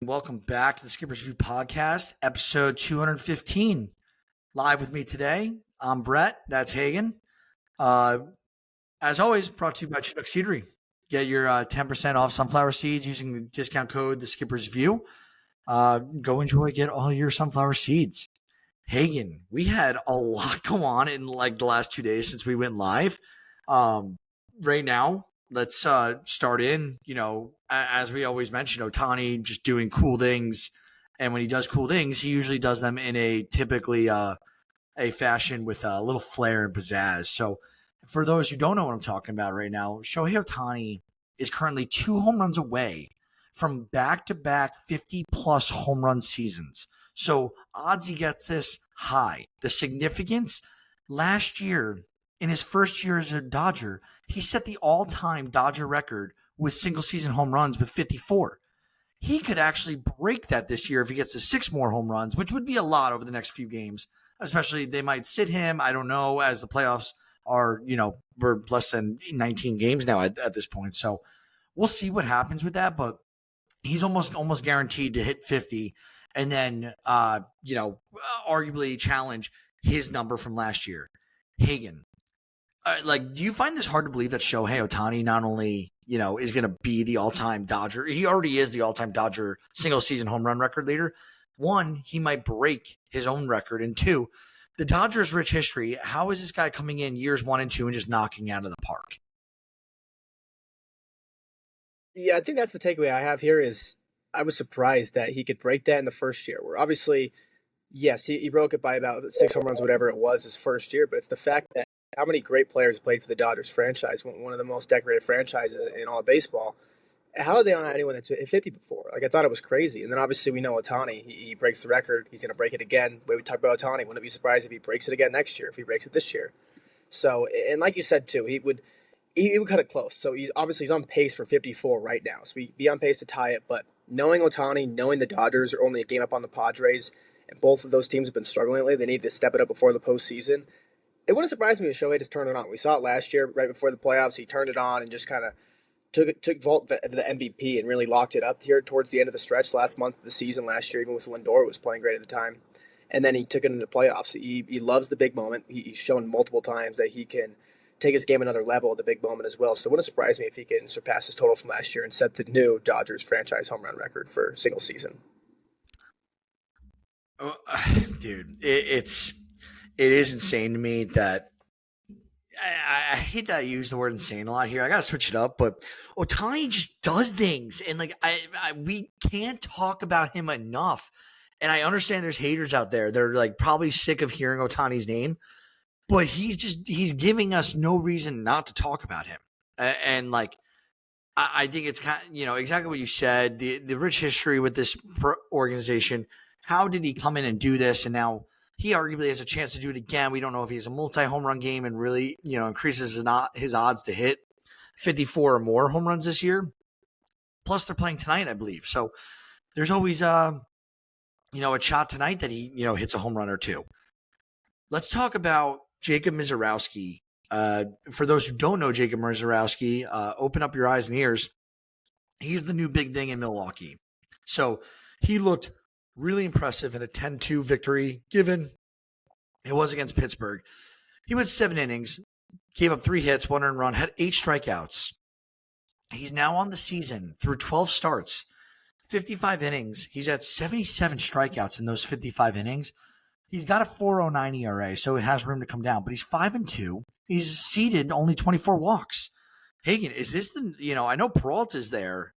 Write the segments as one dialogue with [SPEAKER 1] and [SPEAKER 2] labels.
[SPEAKER 1] Welcome back to the Skippers Review Podcast, episode 215. Live with me today, I'm Brett. That's Hagen. Uh, as always, brought to you by Chinook Seedery. Get your 10% off sunflower seeds using the discount code The Skippers View. Go enjoy, get all your sunflower seeds. Hagen, we had a lot go on in like the last 2 days since we went live. Right now, let's start in. As we always mention, Ohtani just doing cool things, and when he does cool things, he usually does them in a typically a fashion with a little flair and pizzazz. So, for those who don't know what I'm talking about right now, Shohei Ohtani is currently 2 home runs away from back-to-back 50-plus home run seasons. So, odds he gets this high. The significance, last year, in his first year as a Dodger, he set the all-time Dodger record with single-season home runs with 54. He could actually break that this year if he gets to 6 more home runs, which would be a lot over the next few games. Especially they might sit him. I don't know, as the playoffs are, we're less than 19 games now at this point. So we'll see what happens with that. But he's almost guaranteed to hit 50 and then, arguably challenge his number from last year. Hagen, do you find this hard to believe that Shohei Ohtani not only, is going to be the all-time Dodger, he already is the all-time Dodger single-season home run record leader. One, he might break his own record. And two, the Dodgers' rich history, how is this guy coming in years 1 and 2 and just knocking out of the park?
[SPEAKER 2] Yeah, I think that's the takeaway I have here is I was surprised that he could break that in the first year. Where obviously, yes, he broke it by about 6 home runs, whatever it was, his first year. But it's the fact that how many great players played for the Dodgers franchise, one of the most decorated franchises in all of baseball. How are they on anyone that's hit 50 before? Like, I thought it was crazy. And then obviously we know Ohtani, he breaks the record. He's going to break it again. When we talk about Ohtani, wouldn't be surprised if he breaks it again next year, if he breaks it this year. So, and like you said too, he would cut it close. So he's on pace for 54 right now. So he'd be on pace to tie it. But knowing Ohtani, knowing the Dodgers are only a game up on the Padres, and both of those teams have been struggling lately, they need to step it up before the postseason. It wouldn't surprise me if Shohei just turned it on. We saw it last year, right before the playoffs. He turned it on and just kind of took vault the MVP and really locked it up here towards the end of the stretch last month of the season last year, even with Lindor, who was playing great at the time. And then he took it into the playoffs. He loves the big moment. He's shown multiple times that he can take his game another level at the big moment as well. So it wouldn't surprise me if he can surpass his total from last year and set the new Dodgers franchise home run record for single season.
[SPEAKER 1] Oh, dude, it is insane to me that I hate that I use the word insane a lot here. I gotta switch it up, but Ohtani just does things, and we can't talk about him enough. And I understand there's haters out there; they're like probably sick of hearing Ohtani's name, but he's giving us no reason not to talk about him. And I think it's kind of, exactly what you said. The rich history with this organization. How did he come in and do this, and now he arguably has a chance to do it again. We don't know if he has a multi-home run game and really, increases his odds to hit 54 or more home runs this year. Plus, they're playing tonight, I believe. So there's always, a shot tonight that he, hits a home run or two. Let's talk about Jacob Misiorowski. For those who don't know Jacob Misiorowski, open up your eyes and ears. He's the new big thing in Milwaukee. So he looked really impressive in a 10-2 victory, given it was against Pittsburgh. He went 7 innings, gave up 3 hits, 1 earned run, had 8 strikeouts. He's now on the season through 12 starts, 55 innings. He's had 77 strikeouts in those 55 innings. He's got a 4.09 ERA, so it has room to come down, but he's 5-2. He's seeded only 24 walks. Hagen, is this I know Peralta's there,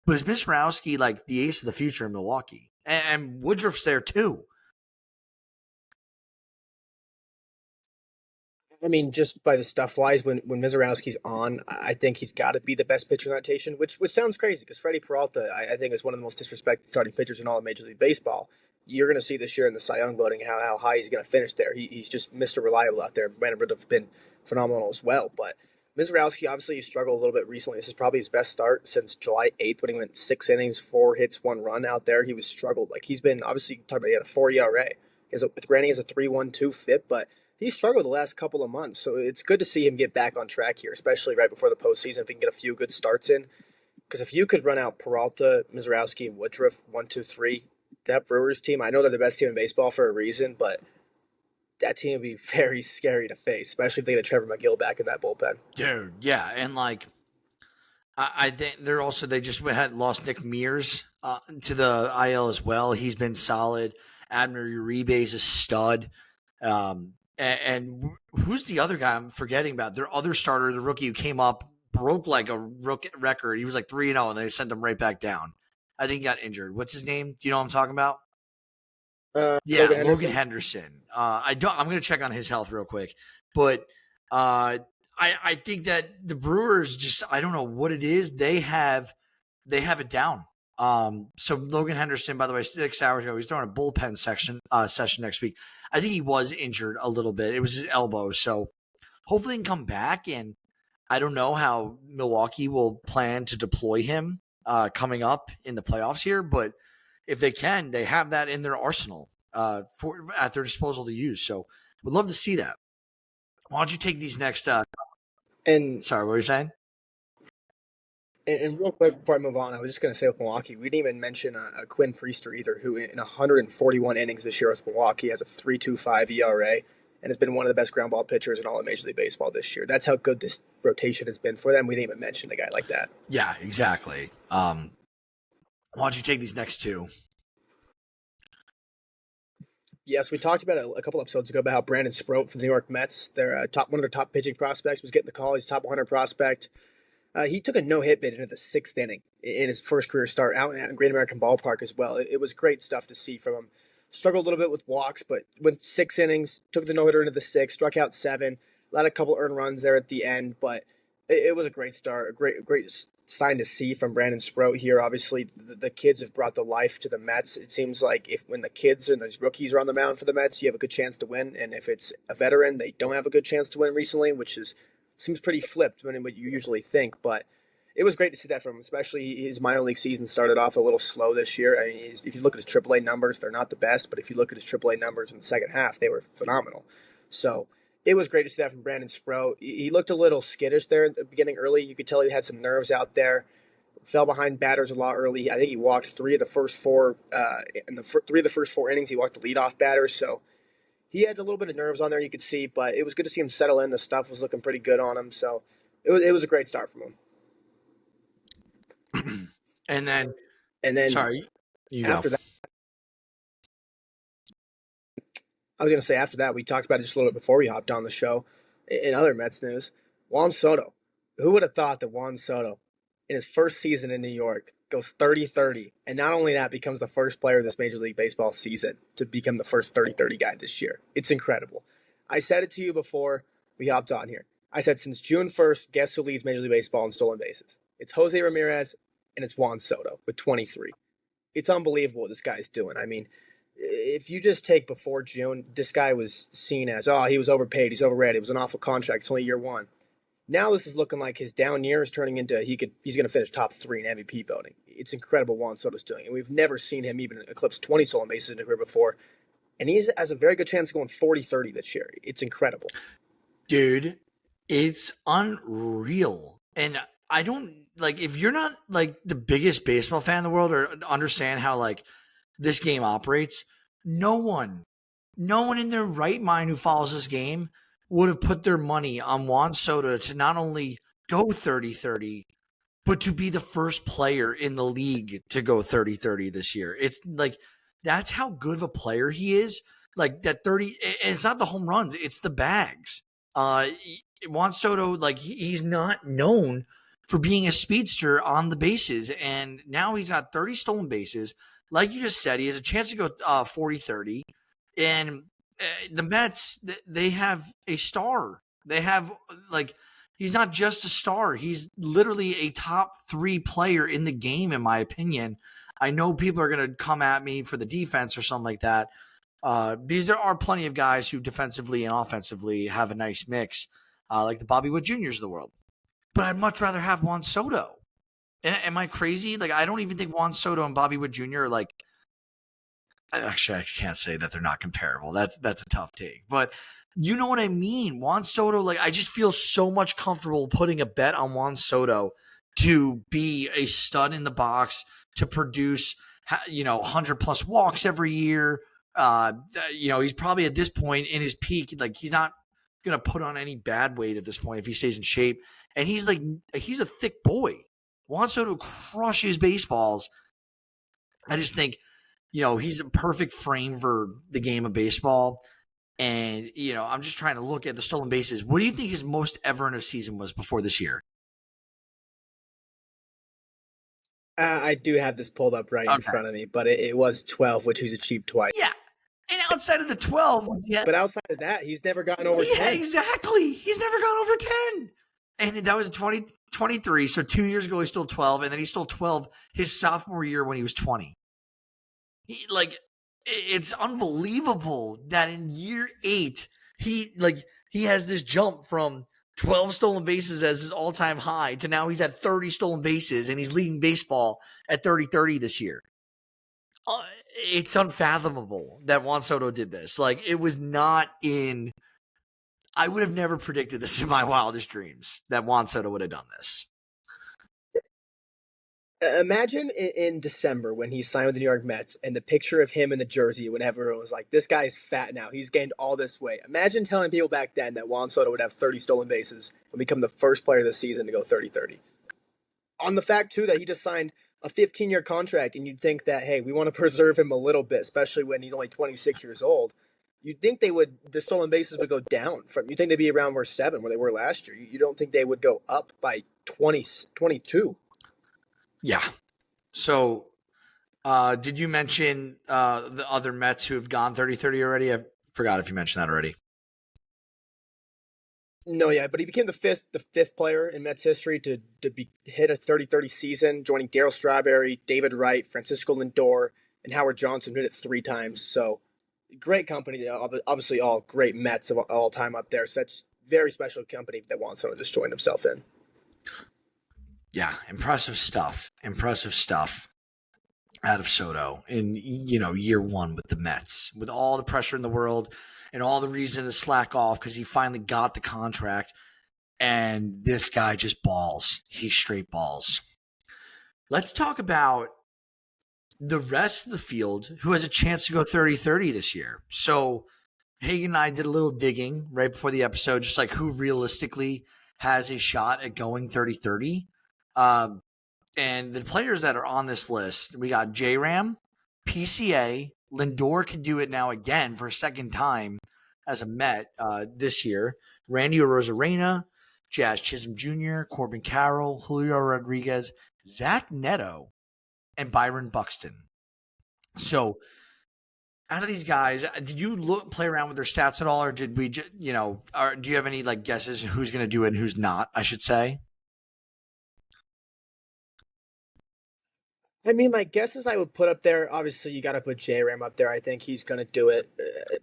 [SPEAKER 1] but is Misiorowski like the ace of the future in Milwaukee? And Woodruff's there too.
[SPEAKER 2] I mean, just by the stuff wise, when Misiorowski's on, I think he's got to be the best pitcher in that rotation, which sounds crazy because Freddie Peralta, I think, is one of the most disrespected starting pitchers in all of Major League Baseball. You're going to see this year in the Cy Young voting how high he's going to finish there. He's just Mr. Reliable out there. Brandon would have been phenomenal as well. But Misiorowski, obviously, he struggled a little bit recently. This is probably his best start since July 8th when he went 6 innings, 4 hits, 1 run out there. He was struggled. Like, he's been, obviously, talking about he had a 4 ERA. Granted, he has a 3.12 FIP, but he struggled the last couple of months. So it's good to see him get back on track here, especially right before the postseason. If he can get a few good starts in, Because if you could run out Peralta, Mizrowski, and Woodruff 1, 2, 3, that Brewers team, I know they're the best team in baseball for a reason, but that team would be very scary to face, especially if they get a Trevor McGill back in that bullpen.
[SPEAKER 1] Dude, yeah, and like I think they just had lost Nick Mears to the IL as well. He's been solid. Admiral Uribe is a stud. And who's the other guy I'm forgetting about? Their other starter, the rookie who came up, broke like a rookie record. He was like 3-0, and they sent him right back down. I think he got injured. What's his name? Do you know what I'm talking about? Yeah, Logan Henderson. I'm going to check on his health real quick, but I think that the Brewers just, I don't know what it is. They have it down. So Logan Henderson, by the way, 6 hours ago, he's throwing a bullpen session next week. I think he was injured a little bit. It was his elbow. So hopefully he can come back. And I don't know how Milwaukee will plan to deploy him coming up in the playoffs here, but if they can, they have that in their arsenal at their disposal to use. So would love to see that. Why don't you take these next?
[SPEAKER 2] And
[SPEAKER 1] sorry, what were you saying?
[SPEAKER 2] And real quick before I move on, I was just going to say with Milwaukee, we didn't even mention Quinn Priester either, who in 141 innings this year with Milwaukee has a 3.25 ERA and has been one of the best ground ball pitchers in all of Major League Baseball this year. That's how good this rotation has been for them. We didn't even mention a guy like that.
[SPEAKER 1] Yeah, exactly. Why don't you take these next two?
[SPEAKER 2] Yes, we talked about it a couple episodes ago about how Brandon Sproat for the New York Mets, one of their top pitching prospects, was getting the call. He's a top 100 prospect. He took a no-hit bid into the 6th inning in his first career start out at Great American Ballpark as well. It was great stuff to see from him. Struggled a little bit with walks, but went 6 innings, took the no-hitter into the 6th, struck out 7, let a couple earned runs there at the end, but it was a great start, a great sign to see from Brandon Sproat here. Obviously, the kids have brought the life to the Mets. It seems like when the kids and those rookies are on the mound for the Mets, you have a good chance to win, and if it's a veteran, they don't have a good chance to win recently, which seems pretty flipped than what you usually think, but it was great to see that from him, especially his minor league season started off a little slow this year. I mean, if you look at his AAA numbers, they're not the best, but if you look at his AAA numbers in the second half, they were phenomenal. So it was great to see that from Brandon Sproat. He looked a little skittish there at the beginning early. You could tell he had some nerves out there. Fell behind batters a lot early. I think he walked 3 of the first 4 3 of the first 4 innings. He walked the leadoff batters, so he had a little bit of nerves on there, you could see, but it was good to see him settle in. The stuff was looking pretty good on him, so it was a great start from
[SPEAKER 1] him. And then
[SPEAKER 2] sorry, after that, I was going to say after that, we talked about it just a little bit before we hopped on the show. In other Mets news, Juan Soto. Who would have thought that Juan Soto, in his first season in New York, goes 30-30, and not only that, becomes the first player this Major League Baseball season to become the first 30-30 guy this year. It's incredible. I said it to you before we hopped on here. I said since June 1st, guess who leads Major League Baseball in stolen bases? It's Jose Ramirez, and it's Juan Soto with 23. It's unbelievable what this guy's doing. I mean, if you just take before June, this guy was seen as, he was overpaid, he's overrated, it was an awful contract, it's only year 1. Now this is looking like his down year is turning into he's going to finish top 3 in MVP voting. It's incredible Juan Soto's doing, and we've never seen him even eclipse 20 stolen bases in a career before. And he has a very good chance of going 40-30 this year. It's incredible,
[SPEAKER 1] dude. It's unreal, and I don't if you're not the biggest baseball fan in the world or understand how this game operates. No one in their right mind who follows this game would have put their money on Juan Soto to not only go 30-30, but to be the first player in the league to go 30-30 this year. It's that's how good of a player he is. That 30, and it's not the home runs, it's the bags. Juan Soto, he's not known for being a speedster on the bases, and now he's got 30 stolen bases. Like you just said, he has a chance to go 40-30, and the Mets, they have a star. They have he's not just a star. He's literally a top 3 player in the game, in my opinion. I know people are going to come at me for the defense or something like that, because there are plenty of guys who defensively and offensively have a nice mix, like the Bobby Wood Juniors of the world. But I'd much rather have Juan Soto. Am I crazy? I don't even think Juan Soto and Bobby Wood Jr. are actually, I can't say that they're not comparable. That's a tough take, but you know what I mean. Juan Soto, I just feel so much comfortable putting a bet on Juan Soto to be a stud in the box, to produce 100+ walks every year. He's probably at this point in his peak, like he's not going to put on any bad weight at this point if he stays in shape. And he's a thick boy. Juan Soto crushes baseballs. I just think, he's a perfect frame for the game of baseball. And, I'm just trying to look at the stolen bases. What do you think his most ever in a season was before this year?
[SPEAKER 2] I do have this pulled up right in front of me, but it was 12, which he's achieved twice.
[SPEAKER 1] Yeah. And outside of the 12,
[SPEAKER 2] but outside of that, he's never gotten over 10.
[SPEAKER 1] Yeah, exactly. He's never gone over 10. And that was 2023. So 2 years ago, he stole 12. And then he stole 12 his sophomore year when he was 20. It's unbelievable that in year 8, he has this jump from 12 stolen bases as his all-time high to now he's at 30 stolen bases and he's leading baseball at 30-30 this year. It's unfathomable that Juan Soto did this. It was not in – I would have never predicted this in my wildest dreams that Juan Soto would have done this.
[SPEAKER 2] Imagine in December when he signed with the New York Mets and the picture of him in the jersey when everyone was like, this guy's fat now. He's gained all this weight. Imagine telling people back then that Juan Soto would have 30 stolen bases and become the first player of the season to go 30-30. On the fact, too, that he just signed a 15-year contract, and you'd think that, hey, we want to preserve him a little bit, especially when he's only 26 years old. You'd think the stolen bases would go down. You'd think they'd be around where 7, where they were last year. You don't think they would go up by 22.
[SPEAKER 1] Yeah. So, did you mention the other Mets who have gone 30-30 already? I forgot if you mentioned that already.
[SPEAKER 2] No, yeah, but he became the fifth player in Mets history to hit a 30-30 season, joining Darryl Strawberry, David Wright, Francisco Lindor, and Howard Johnson, who did it 3 times. So, great company. Obviously, all great Mets of all time up there. So that's very special company that Juan Soto just joined himself in.
[SPEAKER 1] Yeah, impressive stuff out of Soto in, year 1 with the Mets, with all the pressure in the world and all the reason to slack off because he finally got the contract. And this guy just balls. He straight balls. Let's talk about the rest of the field who has a chance to go 30-30 this year. So Hagen and I did a little digging right before the episode, just like who realistically has a shot at going 30-30. And the players that are on this list, we got J-Ram, PCA, Lindor can do it now again for a second time as a Met this year. Randy Arozarena, Jazz Chisholm Jr., Corbin Carroll, Julio Rodriguez, Zach Neto, and Byron Buxton. So out of these guys, did you play around with their stats at all, or did we, do you have any guesses who's going to do it and who's not, I should say?
[SPEAKER 2] I mean, my guess is I would put up there. Obviously, you got to put J-Ram up there. I think he's going to do it.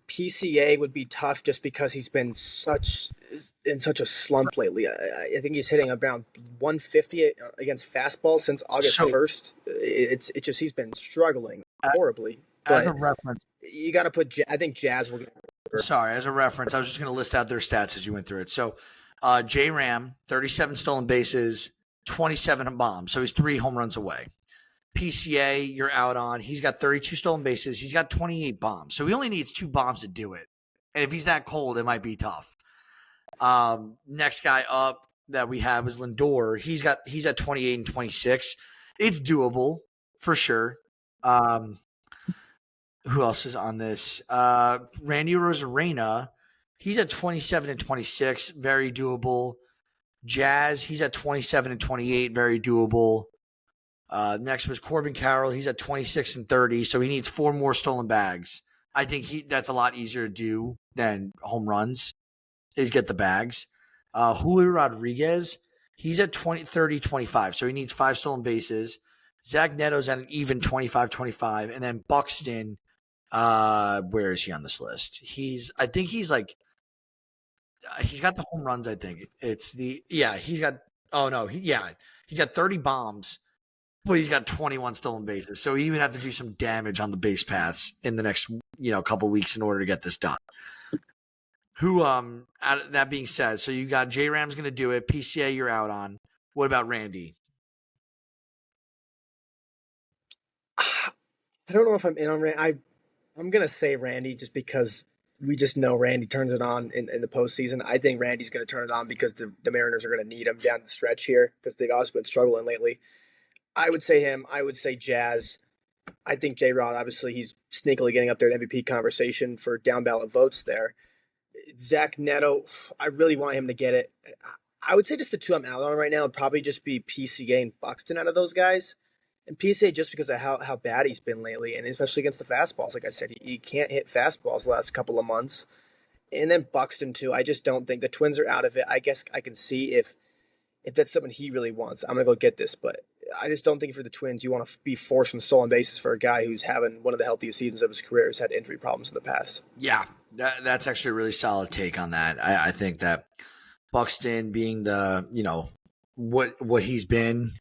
[SPEAKER 2] PCA would be tough just because he's been in such a slump lately. I think he's hitting around 150 against fastball since August 1st. It's just he's been struggling horribly.
[SPEAKER 1] As a reference,
[SPEAKER 2] you got to put. I think Jazz will get.
[SPEAKER 1] Sorry, as a reference, I was just going to list out their stats as you went through it. So, J-Ram, 37 stolen bases, 27 bombs. So he's 3 home runs away. PCA, you're out on. He's got 32 stolen bases. He's got 28 bombs. So he only needs 2 bombs to do it. And if he's that cold, it might be tough. Next guy up that we have is Lindor. He's at 28 and 26. It's doable for sure. Who else is on this? Randy Arozarena. He's at 27 and 26. Very doable. Jazz, he's at 27 and 28. Very doable. Next was Corbin Carroll. He's at 26 and 30, so he needs 4 more stolen bags. I think that's a lot easier to do than home runs, is get the bags. Julio Rodriguez, he's at 30, 25, so he needs 5 stolen bases. Zach Neto's at an even 25, 25, and then Buxton, where is he on this list? He's got the home runs, I think. He's got 30 bombs. But he's got 21 stolen bases, so he would have to do some damage on the base paths in the next, couple weeks in order to get this done. That being said, so you got J-Ram's going to do it. PCA, you're out on. What about Randy?
[SPEAKER 2] I don't know if I'm in on Randy. I'm gonna say Randy just because we just know Randy turns it on in the postseason. I think Randy's gonna turn it on because the Mariners are gonna need him down the stretch here because they've also been struggling lately. I would say him. I would say Jazz. I think J Rod, obviously, he's sneakily getting up there in MVP conversation for down ballot votes there. Zach Neto, I really want him to get it. I would say just the two I'm out on right now would probably just be PCA and Buxton out of those guys. And PCA just because of how bad he's been lately, and especially against the fastballs. Like I said, he can't hit fastballs the last couple of months. And then Buxton, too. I just don't think the Twins are out of it. I guess I can see if that's something he really wants, I'm going to go get this. But I just don't think for the Twins, you want to be forcing stolen bases for a guy who's having one of the healthiest seasons of his career, who's had injury problems in the past.
[SPEAKER 1] Yeah, that's actually a really solid take on that. I think that Buxton being the, what he's been,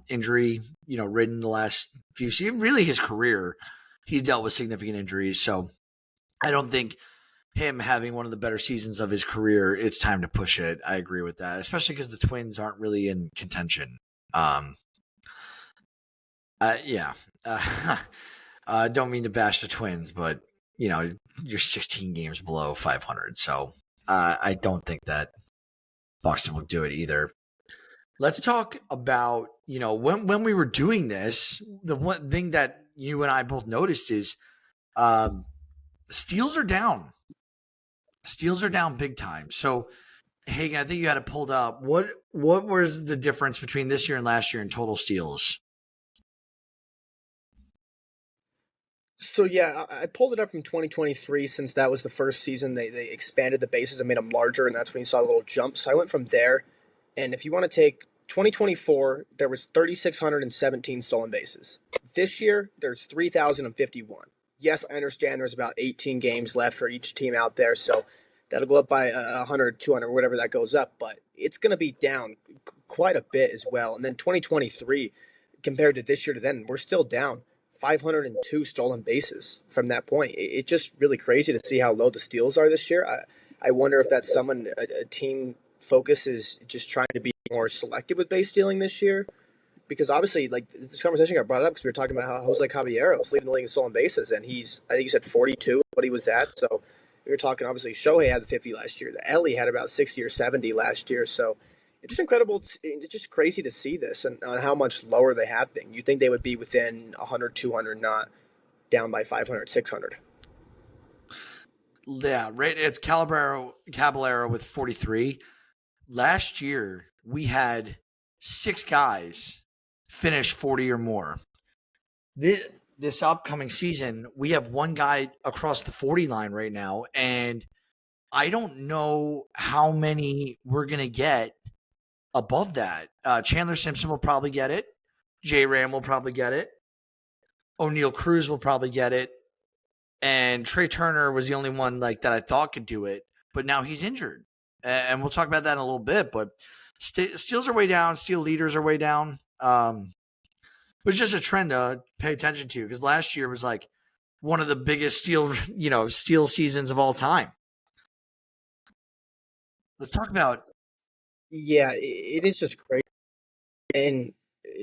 [SPEAKER 1] injury, ridden the last few seasons, really his career, he's dealt with significant injuries. So I don't think him having one of the better seasons of his career, it's time to push it. I agree with that, especially because the Twins aren't really in contention. Yeah. Don't mean to bash the Twins, but you're 16 games below 500, so I don't think that Buxton will do it either. Let's talk about when we were doing this. The one thing that you and I both noticed is steals are down. Steals are down big time. So, Hagen, I think you had it pulled up. What was the difference between this year and last year in total steals?
[SPEAKER 2] So yeah, I pulled it up from 2023 since that was the first season they expanded the bases and made them larger, and that's when you saw a little jump. So I went from there, and if you want to take 2024, there was 3,617 stolen bases. This year, there's 3,051. Yes, I understand there's about 18 games left for each team out there, so that'll go up by 100, 200, whatever that goes up, but it's going to be down quite a bit as well. And then 2023, compared to this year to then, we're still down 502 stolen bases from that point. It's just really crazy to see how low the steals are this year. I wonder if that's someone, a team focus is just trying to be more selective with base stealing this year. Because obviously, like this conversation got brought up because we were talking about how Jose Caballero is leading the league in stolen bases, and I think he said 42, what he was at. So we were talking, obviously, Shohei had 50 last year. The Ellie had about 60 or 70 last year. So it's just incredible. It's just crazy to see this and on how much lower they have been. You'd think they would be within 100, 200, not down by 500, 600.
[SPEAKER 1] Yeah, right. It's Caballero with 43. Last year, we had 6 guys finish 40 or more. This upcoming season, we have one guy across the 40 line right now, and I don't know how many we're going to get above that. Chandler Simpson will probably get it. J Ram will probably get it. O'Neal Cruz will probably get it. And Trey Turner was the only one like that I thought could do it, but now he's injured. And we'll talk about that in a little bit, but steals are way down. Steal leaders are way down. It was just a trend to pay attention to because last year was like one of the biggest steal seasons of all time. Let's talk about.
[SPEAKER 2] Yeah, it is just crazy. And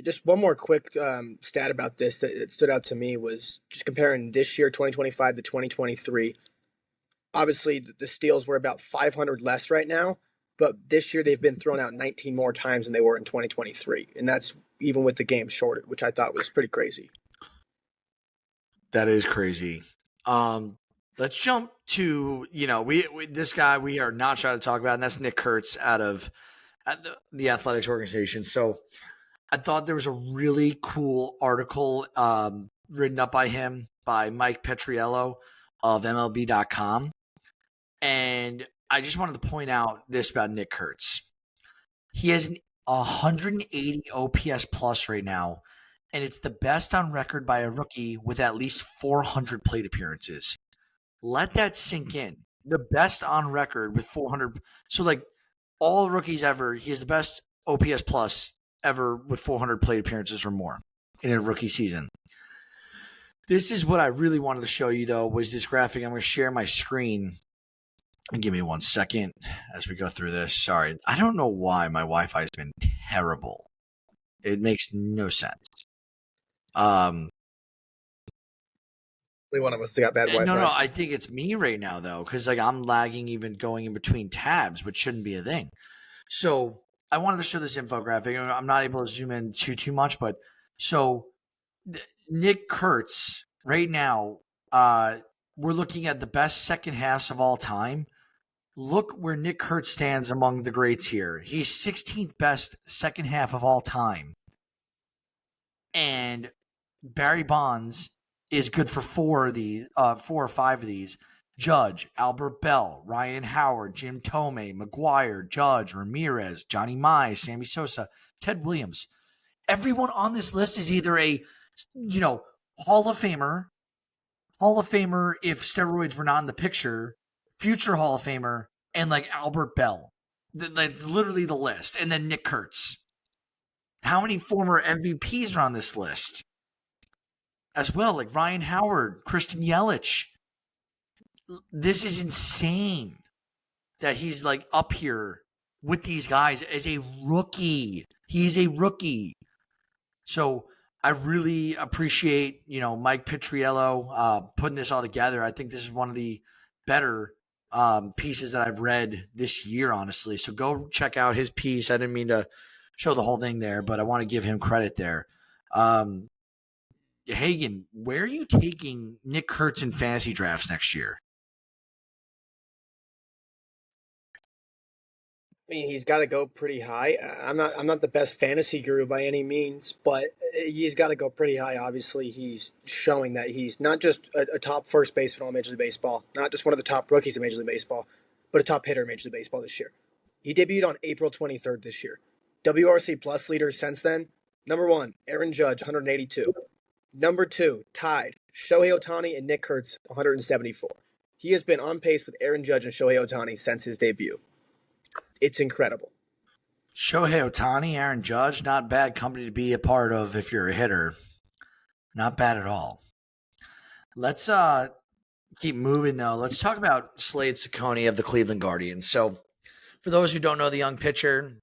[SPEAKER 2] just one more quick stat about this that stood out to me was just comparing this year, 2025 to 2023. Obviously, the steals were about 500 less right now, but this year they've been thrown out 19 more times than they were in 2023. And that's even with the game shorted, which I thought was pretty crazy.
[SPEAKER 1] That is crazy. Let's jump to, we this guy we are not trying to talk about, and that's Nick Kurtz out of the athletics organization. So I thought there was a really cool article written up by him, by Mike Petriello of MLB.com. And I just wanted to point out this about Nick Kurtz. He has an 180 OPS plus right now, and it's the best on record by a rookie with at least 400 plate appearances. Let that sink in. The best on record with 400. So, like, all rookies ever, he has the best OPS plus ever with 400 plate appearances or more in a rookie season. This is what I really wanted to show you, though, was this graphic. I'm going to share my screen. And give me 1 second as we go through this. Sorry, I don't know why my Wi-Fi has been terrible. It makes no sense.
[SPEAKER 2] One of us got bad
[SPEAKER 1] No,
[SPEAKER 2] Wi-Fi.
[SPEAKER 1] I think it's me right now though, because like I'm lagging even going in between tabs, which shouldn't be a thing. So I wanted to show this infographic. I'm not able to zoom in too much, but so Nick Kurtz right now, we're looking at the best second halves of all time. Look where Nick Kurtz stands among the greats here. He's 16th best second half of all time. And Barry Bonds is good for four or five of these. Judge, Albert Bell, Ryan Howard, Jim Thome, McGuire, Judge, Ramirez, Johnny Mize, Sammy Sosa, Ted Williams. Everyone on this list is either a, Hall of Famer if steroids were not in the picture, future Hall of Famer, and like Albert Bell. That's literally the list. And then Nick Kurtz. How many former MVPs are on this list? As well, like Ryan Howard, Christian Yelich. This is insane that he's like up here with these guys as a rookie. He's a rookie. So I really appreciate, Mike Petriello putting this all together. I think this is one of the better pieces that I've read this year, honestly. So go check out his piece. I didn't mean to show the whole thing there, but I want to give him credit there. Hagen, where are you taking Nick Kurtz in fantasy drafts next year?
[SPEAKER 2] I mean, he's got to go pretty high. I'm not the best fantasy guru by any means, but he's got to go pretty high. Obviously, he's showing that he's not just a top first baseman on Major League Baseball, not just one of the top rookies in Major League Baseball, but a top hitter in Major League Baseball this year. He debuted on April 23rd this year. WRC plus leader since then. Number 1, Aaron Judge, 182. Number 2, tied, Shohei Ohtani and Nick Kurtz, 174. He has been on pace with Aaron Judge and Shohei Ohtani since his debut. It's incredible.
[SPEAKER 1] Shohei Ohtani, Aaron Judge, not bad company to be a part of if you're a hitter. Not bad at all. Let's keep moving, though. Let's talk about Slade Cecconi of the Cleveland Guardians. So for those who don't know the young pitcher,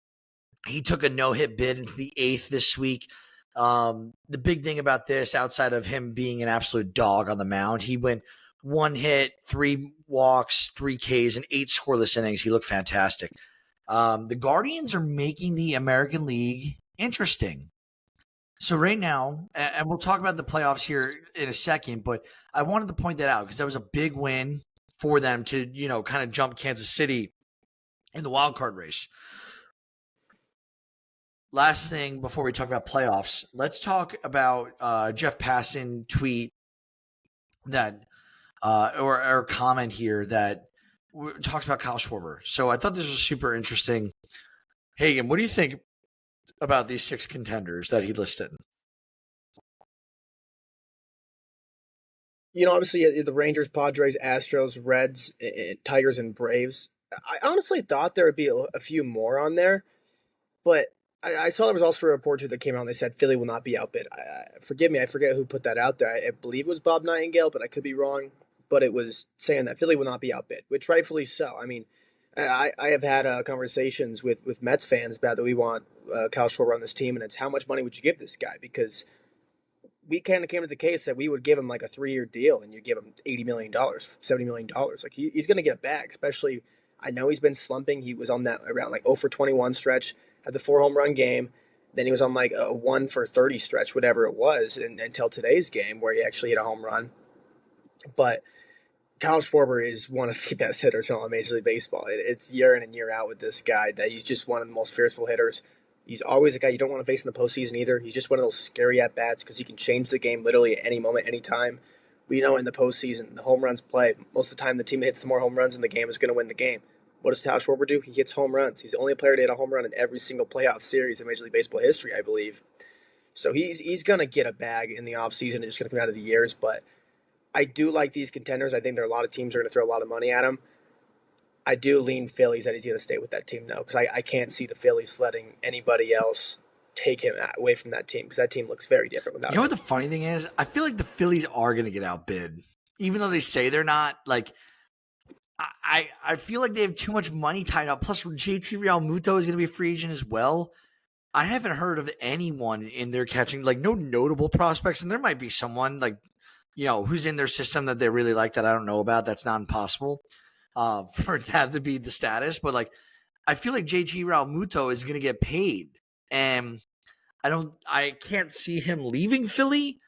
[SPEAKER 1] he took a no-hit bid into the 8th this week. The big thing about this, outside of him being an absolute dog on the mound, he went 1 hit, 3 walks, 3 Ks, and 8 scoreless innings. He looked fantastic. The Guardians are making the American League interesting. So right now, and we'll talk about the playoffs here in a second, but I wanted to point that out because that was a big win for them to, kind of jump Kansas City in the wild card race. Last thing before we talk about playoffs, let's talk about Jeff Passan tweet that or comment here that talks about Kyle Schwarber. So I thought this was super interesting. Hagen, what do you think about these 6 contenders that he listed?
[SPEAKER 2] Obviously the Rangers, Padres, Astros, Reds, Tigers, and Braves. I honestly thought there would be a few more on there, but I saw there was also a report too that came out and they said Philly will not be outbid. Forgive me, I forget who put that out there. I believe it was Bob Nightingale, but I could be wrong. But it was saying that Philly will not be outbid, which rightfully so. I mean, I have had conversations with Mets fans about that we want Kyle Schwarber on this team, and it's how much money would you give this guy? Because we kind of came to the case that we would give him like a 3-year deal, and you give him $80 million, $70 million. Like he's going to get a bag, especially I know he's been slumping. He was on that around like 0 for 21 stretch, had the 4 home run game. Then he was on like a 1 for 30 stretch, whatever it was, until today's game where he actually hit a home run. But Kyle Schwarber is one of the best hitters on Major League Baseball. It's year in and year out with this guy that he's just one of the most fearful hitters. He's always a guy you don't want to face in the postseason either. He's just one of those scary at-bats because he can change the game literally at any moment, any time. We know in the postseason, the home runs play. Most of the time, the team that hits the more home runs in the game is going to win the game. What does Kyle Schwarber do? He hits home runs. He's the only player to hit a home run in every single playoff series in Major League Baseball history, I believe. So he's going to get a bag in the offseason. It's just going to come out of the years, but I do like these contenders. I think there are a lot of teams that are going to throw a lot of money at him. I do lean Phillies that he's going to stay with that team now because I can't see the Phillies letting anybody else take him away from that team because that team looks very different without him.
[SPEAKER 1] You know what the funny thing is? I feel like the Phillies are going to get outbid. Even though they say they're not, like, I feel like they have too much money tied up. Plus, JT Realmuto is going to be a free agent as well. I haven't heard of anyone in their catching, like no notable prospects, and there might be someone like, who's in their system that they really like that I don't know about. That's not impossible for that to be the status. But like, I feel like JT Realmuto is going to get paid, and I can't see him leaving Philly.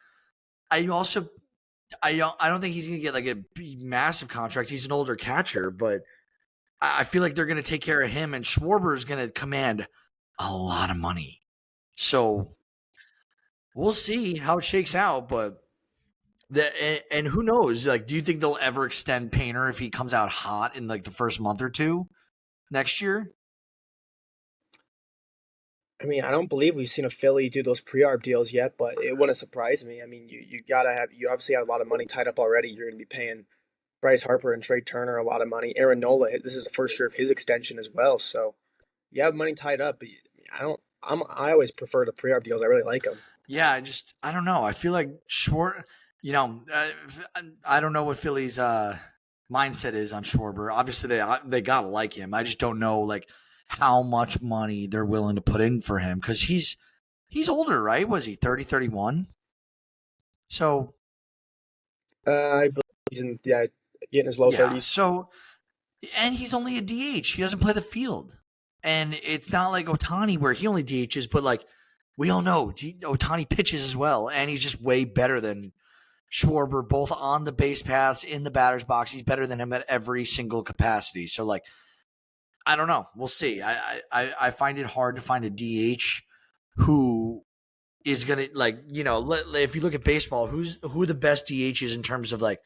[SPEAKER 1] I don't think he's going to get like a massive contract. He's an older catcher, but I feel like they're going to take care of him, and Schwarber is going to command a lot of money. So we'll see how it shakes out, but and who knows? Like, do you think they'll ever extend Painter if he comes out hot in like the first month or two next year?
[SPEAKER 2] I mean, I don't believe we've seen a Philly do those pre-arb deals yet, but it wouldn't surprise me. I mean, you obviously have a lot of money tied up already. You're going to be paying Bryce Harper and Trey Turner a lot of money. Aaron Nola, this is the first year of his extension as well, so you have money tied up. But I always prefer the pre-arb deals. I really like them.
[SPEAKER 1] Yeah, I don't know. I feel like I don't know what Philly's mindset is on Schwarber. Obviously, they gotta like him. I just don't know like how much money they're willing to put in for him because he's older, right? Was he 30, 31? So
[SPEAKER 2] I believe he's getting his low 30s.
[SPEAKER 1] So, and he's only a DH. He doesn't play the field, and it's not like Ohtani where he only DHs, but like we all know, Ohtani pitches as well, and he's just way better than Schwarber, both on the base paths, in the batter's box. He's better than him at every single capacity. So, like, I don't know. We'll see. I find it hard to find a DH who is gonna if you look at baseball, who are the best DHs in terms of like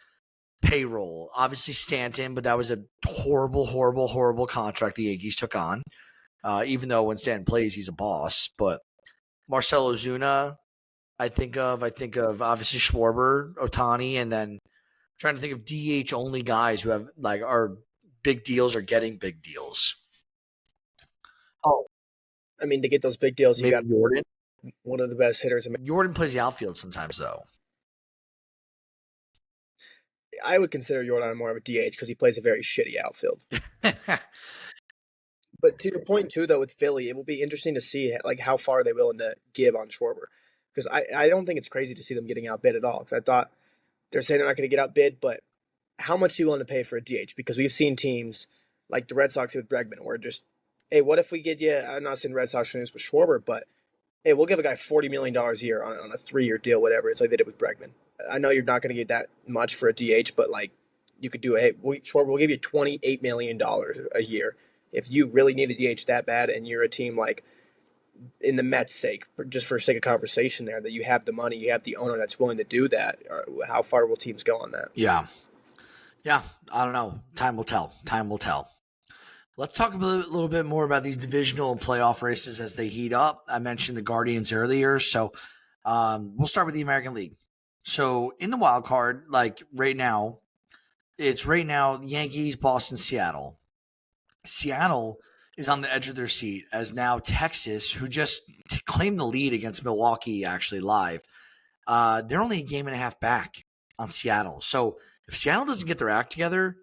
[SPEAKER 1] payroll? Obviously Stanton, but that was a horrible, horrible, horrible contract the Yankees took on. Even though when Stanton plays, he's a boss. But Marcell Ozuna, I think of obviously Schwarber, Ohtani, and then trying to think of DH only guys who have like are big deals or getting big deals.
[SPEAKER 2] Oh, I mean, to get those big deals, you
[SPEAKER 1] Maybe
[SPEAKER 2] got
[SPEAKER 1] Jordan.
[SPEAKER 2] one of the best hitters.
[SPEAKER 1] Jordan plays the outfield sometimes, though.
[SPEAKER 2] I would consider Jordan more of a DH because he plays a very shitty outfield. But to your point too, though, with Philly, it will be interesting to see like how far they're willing to give on Schwarber, because I don't think it's crazy to see them getting outbid at all. Because I thought they're saying they're not going to get outbid, but how much are you willing to pay for a DH? Because we've seen teams like the Red Sox with Bregman, where just, hey, what if we get you? I'm not saying Red Sox fans with Schwarber, but hey, we'll give a guy $40 million a year on a 3-year deal, whatever. It's like they did with Bregman. I know you're not going to get that much for a DH, but like you could do a, hey, Schwarber, we'll give you $28 million a year if you really need a DH that bad, and you're a team like in the Mets' sake, just for sake of conversation, there that you have the money, you have the owner that's willing to do that. How far will teams go on that?
[SPEAKER 1] Yeah. I don't know. Time will tell. Let's talk a little bit more about these divisional and playoff races as they heat up. I mentioned the Guardians earlier, so we'll start with the American League. So in the wild card, like right now, it's the Yankees, Boston, Seattle. Seattle is on the edge of their seat as now Texas, who just claimed the lead against Milwaukee, actually live. They're only a game and a half back on Seattle. So if Seattle doesn't get their act together,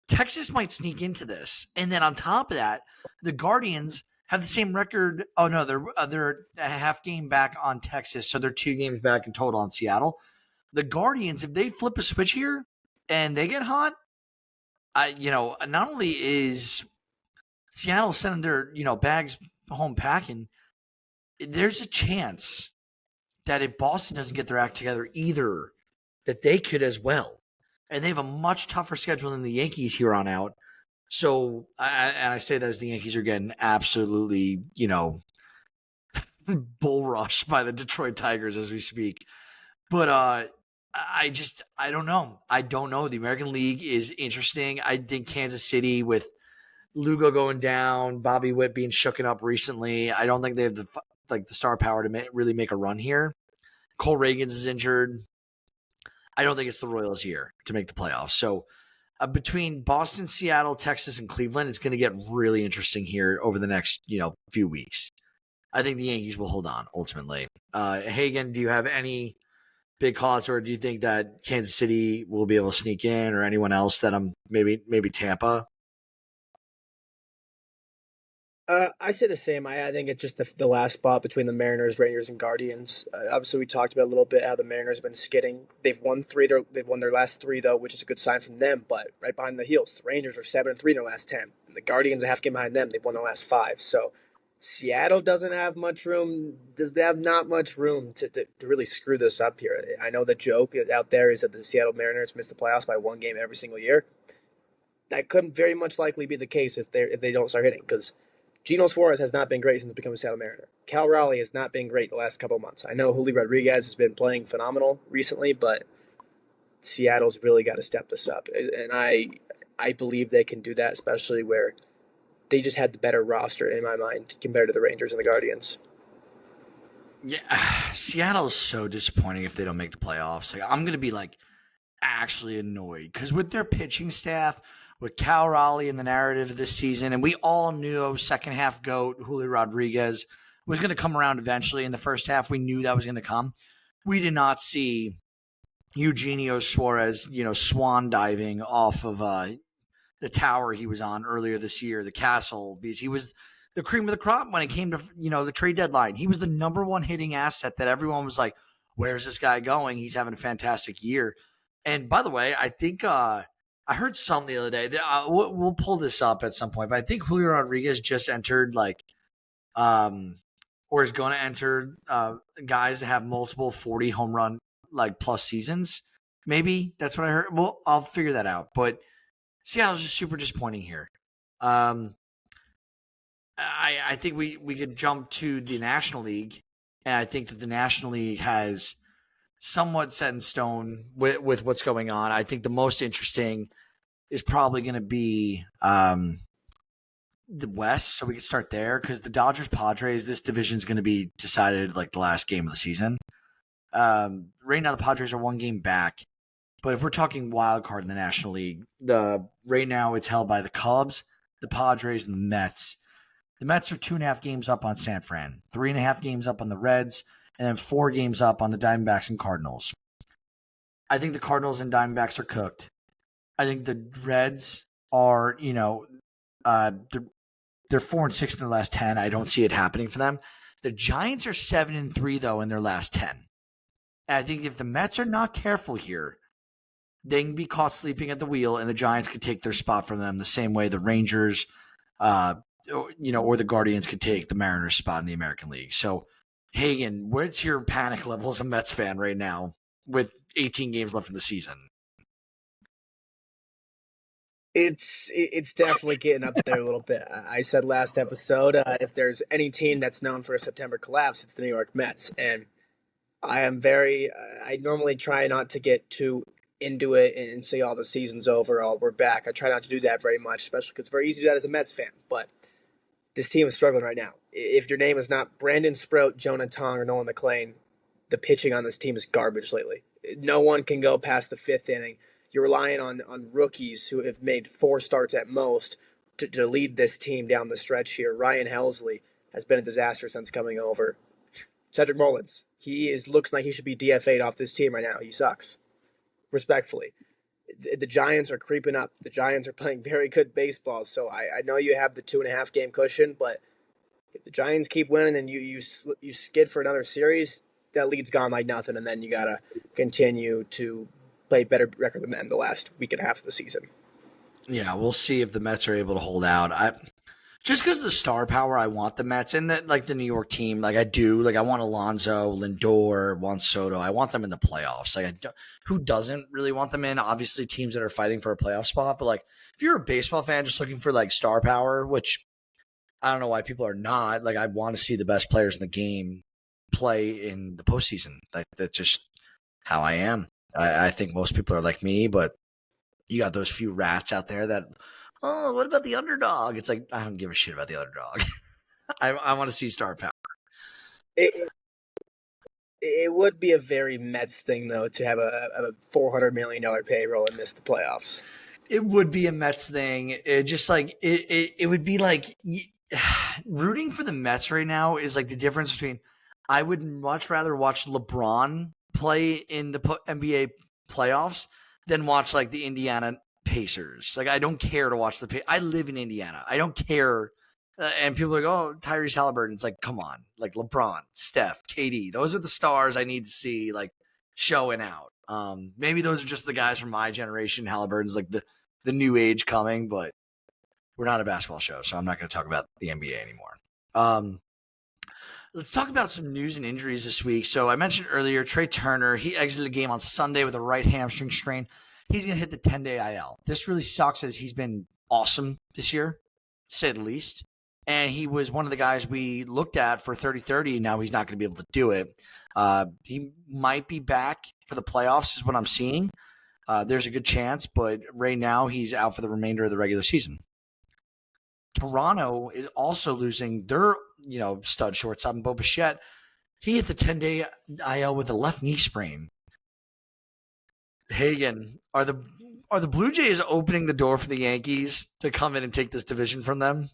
[SPEAKER 1] Texas might sneak into this. And then on top of that, the Guardians have the same record. Oh no, they're a half game back on Texas, so they're 2 games back in total on Seattle. The Guardians, if they flip a switch here and they get hot, not only is Seattle sending their bags home packing, there's a chance that if Boston doesn't get their act together either, that they could as well. And they have a much tougher schedule than the Yankees here on out. So, I say that as the Yankees are getting absolutely, bull rushed by the Detroit Tigers as we speak. But I don't know. I don't know. The American League is interesting. I think Kansas City with Lugo going down, Bobby Witt being shooken up recently, I don't think they have the star power to really make a run here. Cole Reagans is injured. I don't think it's the Royals' year to make the playoffs. So between Boston, Seattle, Texas, and Cleveland, it's going to get really interesting here over the next few weeks. I think the Yankees will hold on ultimately. Hagen, do you have any big calls, or do you think that Kansas City will be able to sneak in, or anyone else that maybe Tampa?
[SPEAKER 2] I say the same. I think it's just the last spot between the Mariners, Rangers, and Guardians. Obviously, we talked about a little bit how the Mariners have been skidding. They've won three. They've won their last three though, which is a good sign from them. But right behind the heels, the Rangers are 7-3 in their last 10, and the Guardians a half game behind them. They've won their last five. So Seattle doesn't have much room. Does they have not much room to really screw this up here? I know the joke out there is that the Seattle Mariners miss the playoffs by one game every single year. That could very much likely be the case if they don't start hitting because Geno Suarez has not been great since becoming a Seattle Mariner. Cal Raleigh has not been great the last couple of months. I know Julio Rodriguez has been playing phenomenal recently, but Seattle's really got to step this up, and I believe they can do that, especially where they just had the better roster in my mind compared to the Rangers and the Guardians.
[SPEAKER 1] Yeah, Seattle's so disappointing if they don't make the playoffs. Like I'm gonna be like actually annoyed because with their pitching staff, with Cal Raleigh in the narrative of this season, and we all knew second half GOAT Julio Rodriguez was going to come around eventually. In the first half, we knew that was going to come. We did not see Eugenio Suarez, swan diving off of the tower he was on earlier this year, the castle, because he was the cream of the crop when it came to the trade deadline. He was the number one hitting asset that everyone was like, "Where's this guy going? He's having a fantastic year." And by the way, I think I heard some the other day. We'll pull this up at some point, but I think Julio Rodriguez just entered or is going to enter guys that have multiple 40 home run plus seasons. Maybe that's what I heard. Well, I'll figure that out. But Seattle's just super disappointing here. I think we could jump to the National League, and I think that the National League has somewhat set in stone with what's going on. I think the most interesting is probably going to be the West, so we can start there because the Dodgers Padres, this division is going to be decided like the last game of the season. Right now, the Padres are one game back, but if we're talking wild card in the National League, right now it's held by the Cubs, the Padres, and the Mets. The Mets are 2.5 games up on San Fran, 3.5 games up on the Reds, and then 4 games up on the Diamondbacks and Cardinals. I think the Cardinals and Diamondbacks are cooked. I think the Reds are, they're 4-6 in their last 10. I don't see it happening for them. The Giants are 7-3 though in their last 10. And I think if the Mets are not careful here, they can be caught sleeping at the wheel, and the Giants could take their spot from them the same way the Rangers, or the Guardians could take the Mariners' spot in the American League. So, Hagen, what's your panic level as a Mets fan right now with 18 games left in the season?
[SPEAKER 2] It's definitely getting up there a little bit. I said last episode, if there's any team that's known for a September collapse, it's the New York Mets. And I normally try not to get too into it and say, the season's over, we're back. I try not to do that very much, especially because it's very easy to do that as a Mets fan. But this team is struggling right now. If your name is not Brandon Sprout, Jonah Tong, or Nolan McLean, the pitching on this team is garbage lately. No one can go past the fifth inning. You're relying on rookies who have made 4 starts at most to lead this team down the stretch here. Ryan Helsley has been a disaster since coming over. Cedric Mullins, looks like he should be DFA'd off this team right now. He sucks. Respectfully. The Giants are creeping up. The Giants are playing very good baseball, so I know you have the 2.5 game cushion, but if the Giants keep winning and you skid for another series, that lead's gone like nothing, and then you got to continue to play better record than them the last week and a half of the season.
[SPEAKER 1] Yeah, we'll see if the Mets are able to hold out. Just because of the star power, I want the Mets and the New York team. I do. I want Alonso, Lindor, Juan Soto. I want them in the playoffs. Who doesn't really want them in? Obviously, teams that are fighting for a playoff spot. But if you're a baseball fan just looking for star power, which I don't know why people are not. I want to see the best players in the game play in the postseason. That's just how I am. I think most people are like me, but you got those few rats out there that, what about the underdog? It's I don't give a shit about the underdog. I want to see star power.
[SPEAKER 2] It would be a very Mets thing, though, to have a $400 million payroll and miss the playoffs.
[SPEAKER 1] It would be a Mets thing. It just it would be rooting for the Mets right now is the difference between I would much rather watch LeBron play in the NBA playoffs than watch the Indiana Pacers. I don't care to watch I live in Indiana. I don't care And people are like, oh, Tyrese Halliburton. It's like, come on, like LeBron, Steph, KD. Those are the stars I need to see like showing out. Maybe those are just the guys from my generation. Halliburton's like the new age coming, but we're not a basketball show, so I'm not going to talk about the NBA anymore. Um, let's talk about some news and injuries this week. So I mentioned earlier, Trey Turner, he exited the game on Sunday with a right hamstring strain. He's going to hit the 10-day IL. This really sucks as he's been awesome this year, to say the least. And he was one of the guys we looked at for 30-30. Now he's not going to be able to do it. He might be back for the playoffs is what I'm seeing. There's a good chance, but right now he's out for the remainder of the regular season. Toronto is also losing their, stud shortstop, Bo Bichette. He hit the 10-day IL with a left knee sprain. Hagen, are the Blue Jays opening the door for the Yankees to come in and take this division from them?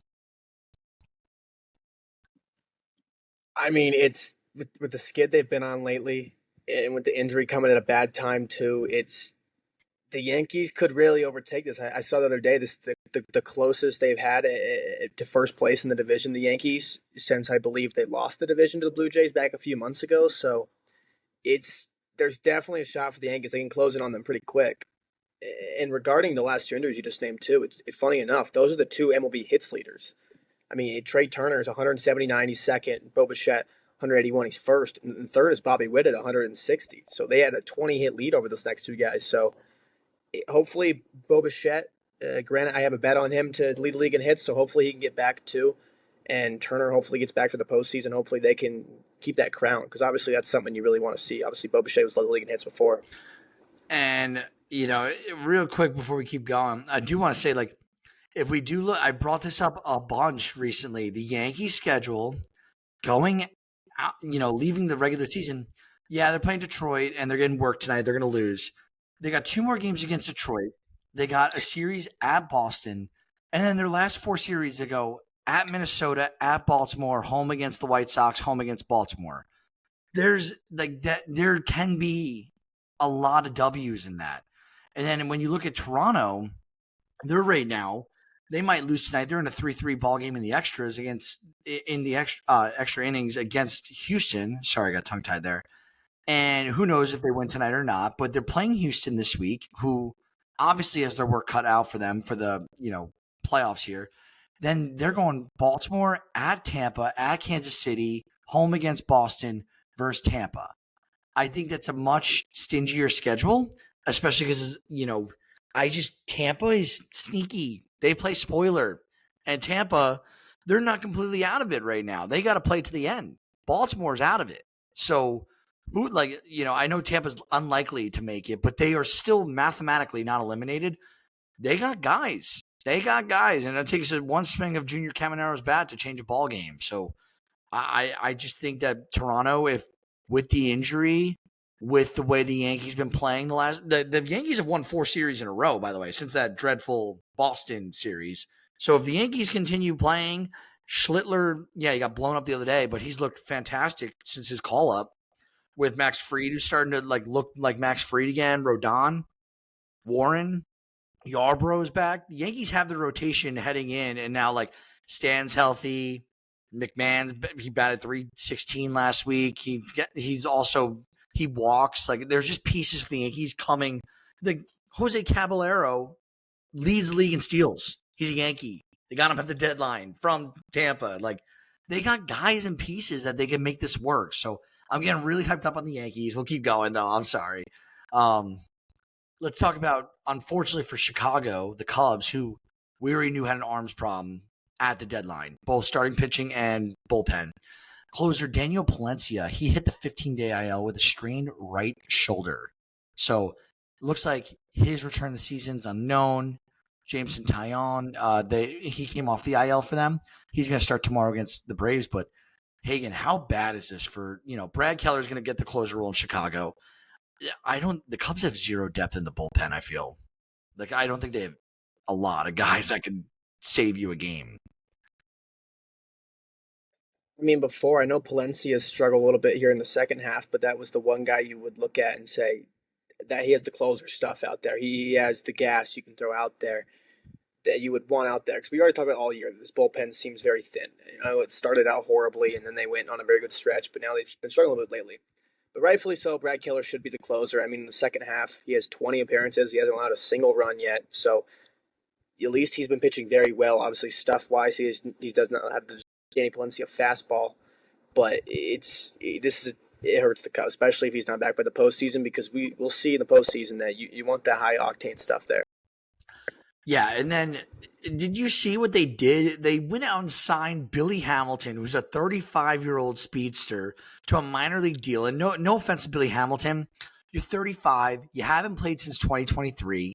[SPEAKER 2] I mean, it's with the skid they've been on lately, and with the injury coming at a bad time too. It's the Yankees could really overtake this. I saw the other day the closest they've had to first place in the division. The Yankees since I believe they lost the division to the Blue Jays back a few months ago. So there's definitely a shot for the Yankees. They can close it on them pretty quick. And regarding the last two injuries you just named too, it's funny enough. Those are the two MLB hits leaders. I mean, Trey Turner is 179, he's second. Bo Bichette, 181, he's first. And third is Bobby Witt at 160. So they had a 20-hit lead over those next two guys. So hopefully Bo Bichette, granted, I have a bet on him to lead the league in hits, so hopefully he can get back too. And Turner hopefully gets back for the postseason. Hopefully they can keep that crown because obviously that's something you really want to see. Obviously, Bo Bichette was led the league in hits before.
[SPEAKER 1] And, real quick before we keep going, I do want to say, like, if we do look, I brought this up a bunch recently. The Yankees schedule going out, leaving the regular season. Yeah, they're playing Detroit and they're getting work tonight. They're going to lose. They got two more games against Detroit. They got a series at Boston. And then their last four series, they go at Minnesota, at Baltimore, home against the White Sox, home against Baltimore. There's like that. There can be a lot of W's in that. And then when you look at Toronto, they're right now, they might lose tonight. They're in a 3-3 ball game in the extras in the extra innings against Houston. Sorry, I got tongue tied there. And who knows if they win tonight or not? But they're playing Houston this week, who obviously has their work cut out for them for the playoffs here. Then they're going Baltimore at Tampa, at Kansas City, home against Boston versus Tampa. I think that's a much stingier schedule, especially because Tampa is sneaky. They play spoiler. And Tampa, they're not completely out of it right now. They got to play to the end. Baltimore's out of it. So, I know Tampa's unlikely to make it, but they are still mathematically not eliminated. They got guys. And it takes one swing of Junior Camaro's bat to change a ball game. So, I just think that Toronto, if with the injury, with the way the Yankees been playing the Yankees have won 4 series in a row, by the way, since that dreadful Boston series. So if the Yankees continue playing, Schlittler, he got blown up the other day, but he's looked fantastic since his call up with Max Fried, who's starting to look like Max Fried again. Rodon, Warren, Yarbrough's back. The Yankees have the rotation heading in, and now Stan's healthy. McMahon's he batted .316 last week. He walks. There's just pieces for the Yankees coming. Jose Caballero leads the league in steals. He's a Yankee. They got him at the deadline from Tampa. They got guys and pieces that they can make this work. So I'm getting really hyped up on the Yankees. We'll keep going though. I'm sorry. Let's talk about, unfortunately for Chicago, the Cubs, who we already knew had an arms problem at the deadline, both starting pitching and bullpen. Closer Daniel Palencia, he hit the 15-day IL with a strained right shoulder. So it looks like his return to the season is unknown. Jameson Taillon, he came off the IL for them. He's going to start tomorrow against the Braves. But Hagen, how bad is this for, Brad Keller's going to get the closer role in Chicago. The Cubs have zero depth in the bullpen, I feel. I don't think they have a lot of guys that can save you a game.
[SPEAKER 2] I mean, before, I know Palencia struggled a little bit here in the second half, but that was the one guy you would look at and say that he has the closer stuff out there. He has the gas you can throw out there. that you would want out there? Because we already talked about all year that this bullpen seems very thin. It started out horribly, and then they went on a very good stretch, but now they've been struggling a bit lately. But rightfully so, Brad Keller should be the closer. I mean, in the second half, he has 20 appearances. He hasn't allowed a single run yet, so at least he's been pitching very well. Obviously, stuff-wise, he does not have the Danny Palencia fastball, but it hurts the Cubs, especially if he's not back by the postseason, because we'll see in the postseason that you want that high octane stuff there.
[SPEAKER 1] Yeah, and then did you see what they did? They went out and signed Billy Hamilton, who's a 35-year-old speedster, to a minor league deal. And no offense to Billy Hamilton, you're 35, you haven't played since 2023.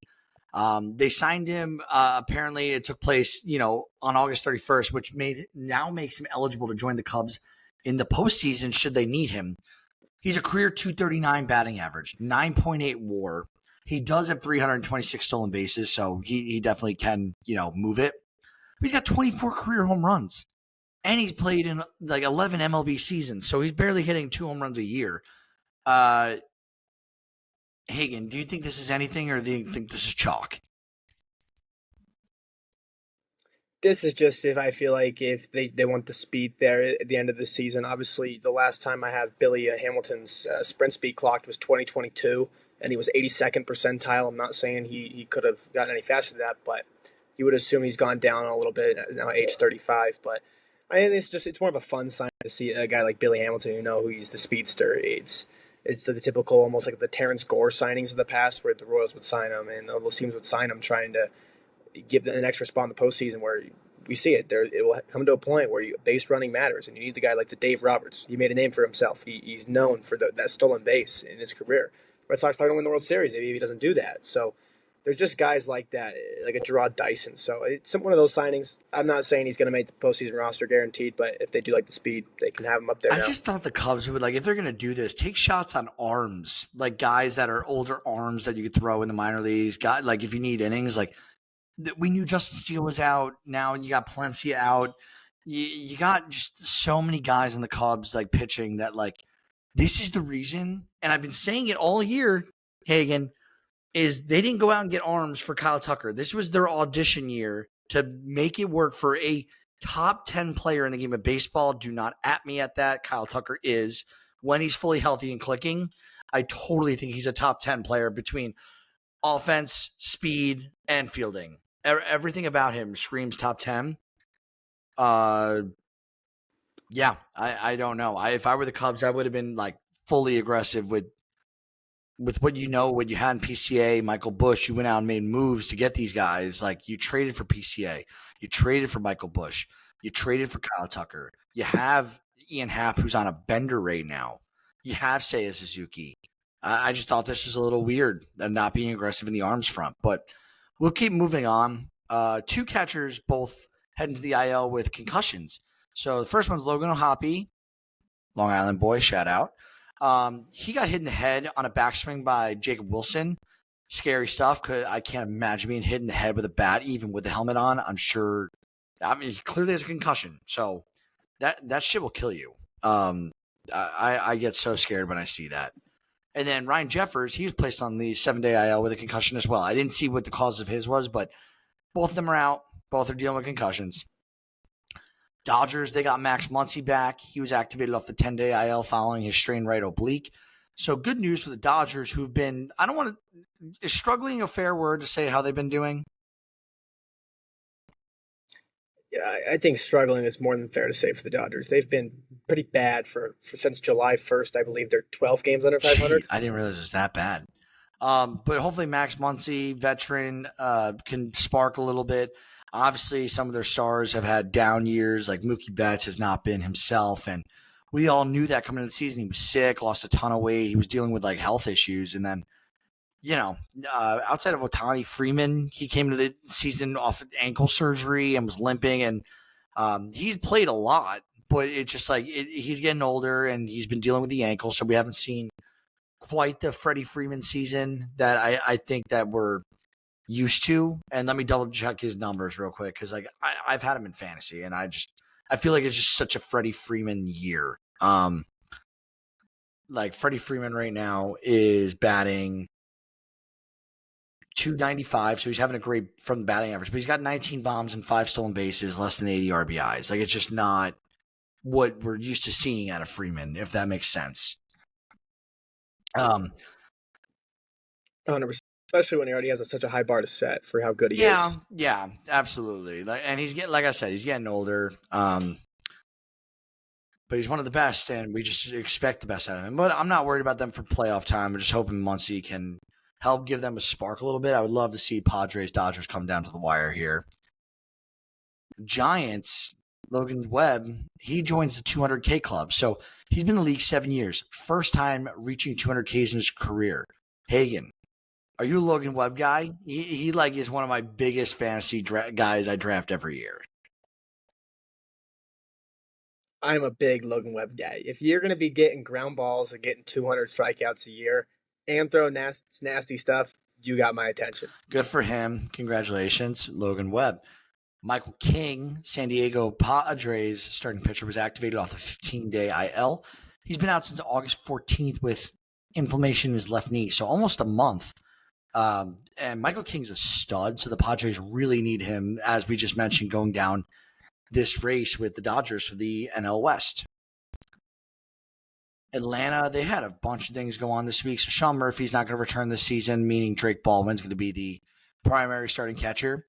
[SPEAKER 1] They signed him. Apparently, it took place, on August 31st, which now makes him eligible to join the Cubs in the postseason should they need him. He's a career 239 batting average, 9.8 WAR. He does have 326 stolen bases, so he definitely can, move it. But he's got 24 career home runs, and he's played in like 11 MLB seasons, so he's barely hitting 2 home runs a year. Hagen, do you think this is anything, or do you think this is chalk?
[SPEAKER 2] This is just if I feel like if they want the speed there at the end of the season. Obviously, the last time I have Billy Hamilton's sprint speed clocked was 2022, and he was 82nd percentile. I'm not saying he could have gotten any faster than that, but you would assume he's gone down a little bit now at age 35. But I think it's more of a fun sign to see a guy like Billy Hamilton, who he's the speedster. It's the typical, almost like the Terrence Gore signings of the past, where the Royals would sign him and all those teams would sign him, trying to give the next spot in the postseason, where we see it. It will come to a point where base running matters, and you need the guy like the Dave Roberts. He made a name for himself. He's known for that stolen base in his career. Red Sox probably don't win the World Series if he doesn't do that. So there's just guys like that, like a Gerard Dyson. So it's one of those signings. I'm not saying he's going to make the postseason roster guaranteed, but if they do like the speed, they can have him up there.
[SPEAKER 1] I just thought the Cubs would, if they're going to do this, take shots on arms, like guys that are older arms that you could throw in the minor leagues. If you need innings, we knew Justin Steele was out. Now you got Palencia out. You got just so many guys in the Cubs pitching that this is the reason. And I've been saying it all year, Hagen, is they didn't go out and get arms for Kyle Tucker. This was their audition year to make it work for a top 10 player in the game of baseball. Do not at me at that. Kyle Tucker is, when he's fully healthy and clicking. I totally think he's a top 10 player between offense, speed, and fielding. Everything about him screams top 10. Yeah, I don't know. If I were the Cubs, I would have been fully aggressive with what you had in PCA, Michael Busch. You went out and made moves to get these guys. You traded for PCA, you traded for Michael Busch, you traded for Kyle Tucker. You have Ian Happ, who's on a bender right now. You have Seiya Suzuki. I just thought this was a little weird, not being aggressive in the arms front, but we'll keep moving on. 2 catchers both head into the IL with concussions. So the first one's Logan O'Hoppe, Long Island boy, shout out. He got hit in the head on a backswing by Jacob Wilson. Scary stuff, because I can't imagine being hit in the head with a bat, even with the helmet on. I'm sure. He clearly has a concussion, so that shit will kill you. I get so scared when I see that. And then Ryan Jeffers, he was placed on the 7-day IL with a concussion as well. I didn't see what the cause of his was, but both of them are out. Both are dealing with concussions. Dodgers, they got Max Muncy back. He was activated off the 10-day IL following his strained right oblique. So good news for the Dodgers, who've been, is struggling a fair word to say how they've been doing?
[SPEAKER 2] Yeah, I think struggling is more than fair to say for the Dodgers. They've been pretty bad for since July 1st. I believe they're 12 games under 500.
[SPEAKER 1] I didn't realize it was that bad. But hopefully Max Muncy, veteran, can spark a little bit. Obviously, some of their stars have had down years, like Mookie Betts has not been himself. And we all knew that coming into the season. He was sick, lost a ton of weight. He was dealing with health issues. And then, outside of Ohtani, Freeman, he came to the season off ankle surgery and was limping. And he's played a lot, but it's just he's getting older and he's been dealing with the ankle. So we haven't seen quite the Freddie Freeman season that I think that we're used to. And let me double check his numbers real quick, because I've had him in fantasy and I feel like it's just such a Freddie Freeman year. Freddie Freeman right now is batting 295, so he's having a great from the batting average, but he's got 19 bombs and 5 stolen bases, less than 80 RBIs. Like, it's just not what we're used to seeing out of Freeman, if that makes sense.
[SPEAKER 2] 100%, especially when he already has such a high bar to set for how good he is.
[SPEAKER 1] Yeah, absolutely. And he's getting, like I said, he's getting older. But he's one of the best, and we just expect the best out of him. But I'm not worried about them for playoff time. I'm just hoping Muncy can help give them a spark a little bit. I would love to see Padres, Dodgers come down to the wire here. Giants, Logan Webb, he joins the 200K club. So he's been in the league 7 years. First time reaching 200Ks in his career. Hagen, are you a Logan Webb guy? He like is one of my biggest fantasy guys I draft every year.
[SPEAKER 2] I'm a big Logan Webb guy. If you're going to be getting ground balls and getting 200 strikeouts a year and throwing nasty stuff, you got my attention.
[SPEAKER 1] Good for him. Congratulations, Logan Webb. Michael King, San Diego Padres starting pitcher, was activated off the 15-day IL. He's been out since August 14th with inflammation in his left knee, so almost a month. And Michael King's a stud, so the Padres really need him, as we just mentioned, going down this race with the Dodgers for the NL West. Atlanta, they had a bunch of things go on this week. So Sean Murphy's not going to return this season, meaning Drake Baldwin's going to be the primary starting catcher.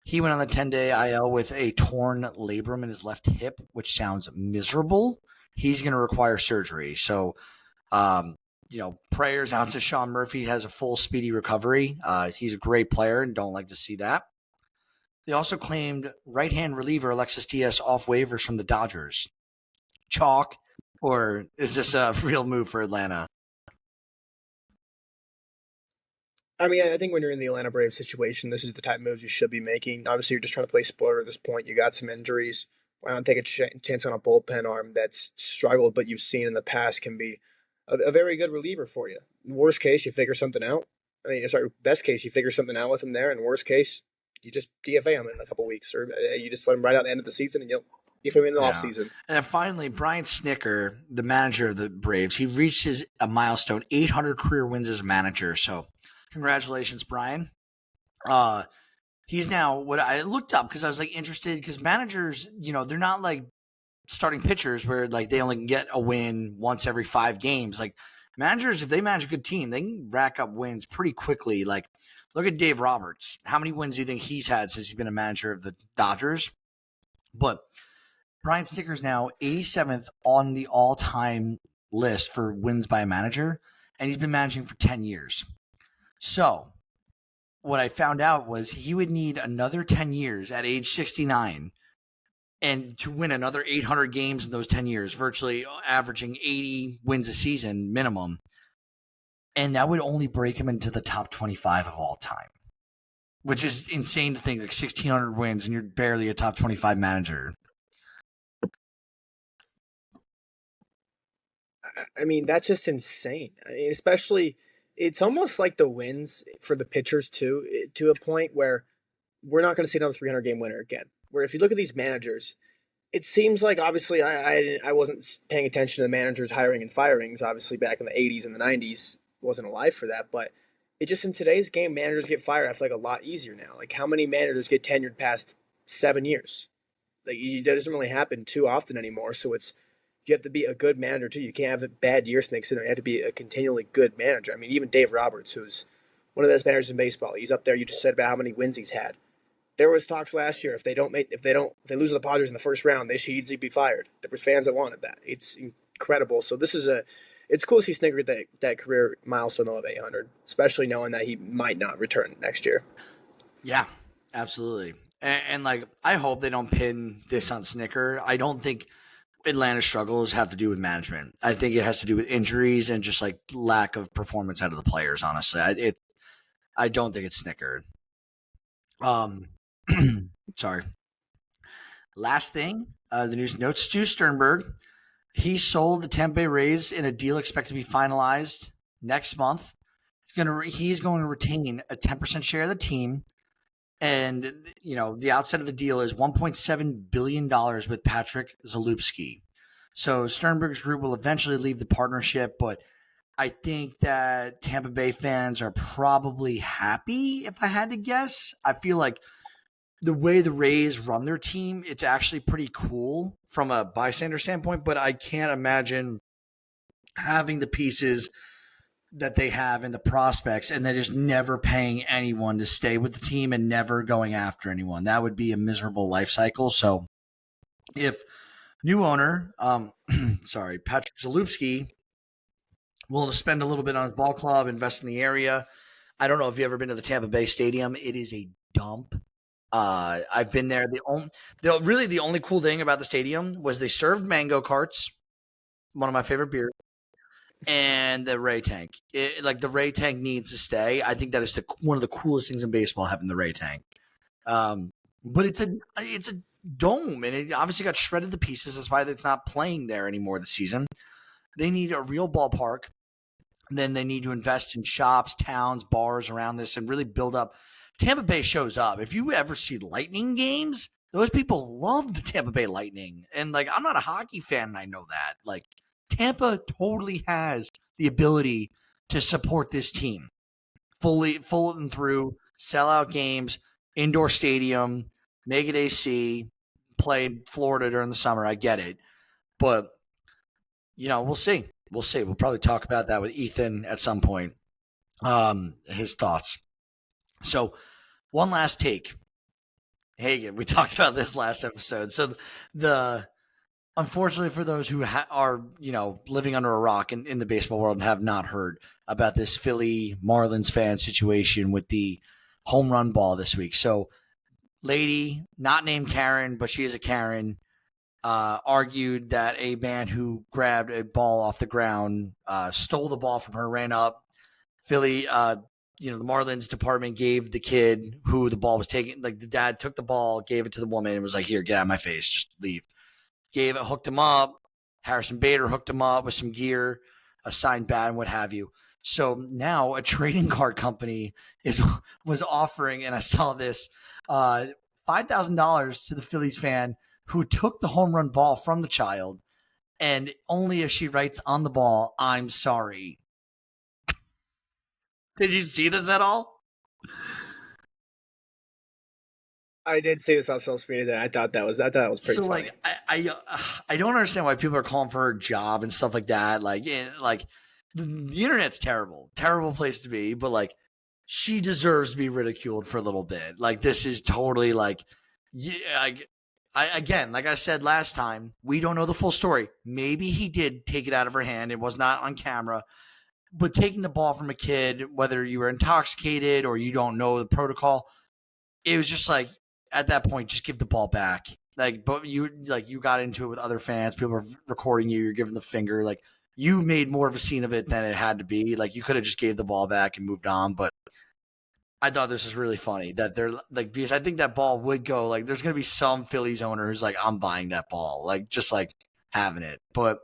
[SPEAKER 1] He went on the 10-day IL with a torn labrum in his left hip, which sounds miserable. He's going to require surgery. So, prayers out to Sean Murphy. Has a full speedy recovery. He's a great player and don't like to see that. They also claimed right-hand reliever Alexis Diaz off waivers from the Dodgers. Chalk, or is this a real move for Atlanta?
[SPEAKER 2] I mean, I think when you're in the Atlanta Braves situation, this is the type of moves you should be making. Obviously, you're just trying to play spoiler at this point. You got some injuries. Why not take a chance on a bullpen arm that's struggled, but you've seen in the past can be a very good reliever for you. Worst case, you figure something out. Best case, you figure something out with him there, and worst case, you just DFA him in a couple weeks, or you just let him right out at the end of the season, and you'll DFA him in the offseason.
[SPEAKER 1] And finally, Brian Snitker, the manager of the Braves, he reached a milestone, 800 career wins as a manager. So congratulations, Brian. He's now what I looked up because I was like interested because managers, they're not like starting pitchers where like they only can get a win once every 5 games. Like managers, if they manage a good team, they can rack up wins pretty quickly. Like look at Dave Roberts. How many wins do you think he's had since he's been a manager of the Dodgers? But Brian Snitker's now 87th on the all-time list for wins by a manager, and he's been managing for 10 years. So what I found out was he would need another 10 years at age 69 and to win another 800 games in those 10 years, virtually averaging 80 wins a season minimum. And that would only break him into the top 25 of all time, which is insane to think, like 1,600 wins and you're barely a top 25 manager.
[SPEAKER 2] I mean, that's just insane. I mean, especially, it's almost like the wins for the pitchers too, to a point where we're not going to see another 300-game winner again. Where if you look at these managers, it seems like obviously I wasn't paying attention to the managers hiring and firings. Obviously, back in the 80s and the 90s, wasn't alive for that. But it just in today's game, managers get fired. I feel like a lot easier now. Like how many managers get tenured past 7 years? Like it doesn't really happen too often anymore. So you have to be a good manager too. You can't have bad years mixed in there. You have to be a continually good manager. I mean, even Dave Roberts, who's one of the best managers in baseball, he's up there. You just said about how many wins he's had. There was talks last year if they lose to the Padres in the first round, they should easily be fired. There was fans that wanted that. It's incredible. So it's cool to see Snitker get that career milestone of 800, especially knowing that he might not return next year.
[SPEAKER 1] Yeah, absolutely. And like I hope they don't pin this on Snitker. I don't think Atlanta's struggles have to do with management. I think it has to do with injuries and just like lack of performance out of the players. Honestly, I don't think it's Snitker. Sorry. Last thing, the news notes: Stu Sternberg, he sold the Tampa Bay Rays in a deal expected to be finalized next month. He's going to retain a 10% share of the team. And, the outset of the deal is $1.7 billion with Patrick Zalupski. So Sternberg's group will eventually leave the partnership, but I think that Tampa Bay fans are probably happy, if I had to guess. I feel like the way the Rays run their team, it's actually pretty cool from a bystander standpoint, but I can't imagine having the pieces that they have and the prospects and then just never paying anyone to stay with the team and never going after anyone. That would be a miserable life cycle. So if new owner, Patrick Zalupski, willing to spend a little bit on his ball club, invest in the area. I don't know if you've ever been to the Tampa Bay Stadium. It is a dump. I've been there. The only cool thing about the stadium was they served mango carts, one of my favorite beers, and the Ray Tank. The Ray Tank needs to stay. I think that is one of the coolest things in baseball, having the Ray Tank. But it's a dome, and it obviously got shredded to pieces. That's why it's not playing there anymore this season. They need a real ballpark. Then they need to invest in shops, towns, bars around this and really build up. Tampa Bay shows up. If you ever see Lightning games, those people love the Tampa Bay Lightning. And I'm not a hockey fan, and I know that. Tampa totally has the ability to support this team full and through, sell out games, indoor stadium, make it AC, play Florida during the summer. I get it. But, we'll see. We'll see. We'll probably talk about that with Ethan at some point. His thoughts. So, one last take. Hagen, we talked about this last episode. So, unfortunately for those who are, living under a rock in the baseball world and have not heard about this Philly Marlins fan situation with the home run ball this week. So, lady, not named Karen, but she is a Karen, argued that a man who grabbed a ball off the ground, stole the ball from her, ran up. Philly, the Marlins department gave the kid who the ball was taking, the dad took the ball, gave it to the woman, and was like, "Here, get out of my face, just leave." Hooked him up. Harrison Bader hooked him up with some gear, a signed bat, and what have you. So now a trading card company was offering, and I saw this, $5,000 to the Phillies fan who took the home run ball from the child, and only if she writes on the ball, "I'm sorry." Did you see this at all?
[SPEAKER 2] I did see this on social media. I thought that was pretty funny.
[SPEAKER 1] I don't understand why people are calling for her job and stuff like that. The internet's terrible place to be. But she deserves to be ridiculed for a little bit. This is totally again, like I said last time, we don't know the full story. Maybe he did take it out of her hand. It was not on camera. But taking the ball from a kid, whether you were intoxicated or you don't know the protocol, it was just at that point, just give the ball back. But you got into it with other fans. People were recording you. You're giving the finger. You made more of a scene of it than it had to be. You could have just gave the ball back and moved on. But I thought this was really funny that they're because I think that ball would go there's going to be some Phillies owner who's I'm buying that ball, just having it. But